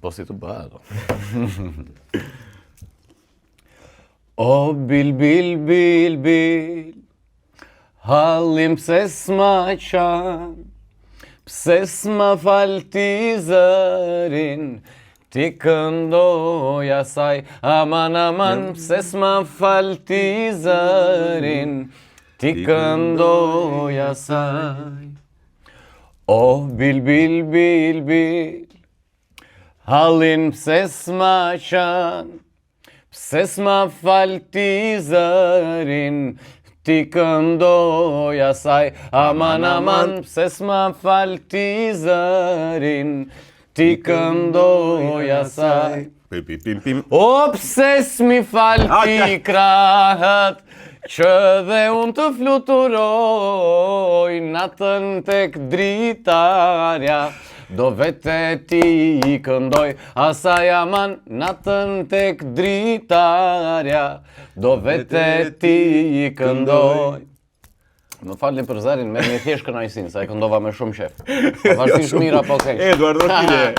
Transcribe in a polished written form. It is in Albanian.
Po si të bëhet. O bil, bil, bil, bil, hallim pse s'ma qan, pse s'ma fal ti zërin, ti këndoj asaj, aman, aman, pse s'ma fal ti zërin, ti këndoj asaj. O bil, bil, bil, bil, hallin pse s'ma qan, pse s'ma fal ti zërin, ti këndoj asaj, aman, aman, pse s'ma fal ti zërin, ti këndoj asaj. O pse s'mi fal ti krahët, që dhe unë të fluturoj, natën tek dritarja, do vete ti këndoj, asaj aman, natën tek dritarja, do vete ti këndoj. Më falni për zërin, me një thjesht kënaqësinë, sa e këndova me shumë qef. Vazhdimisht mira po keq. Eduardo Kile.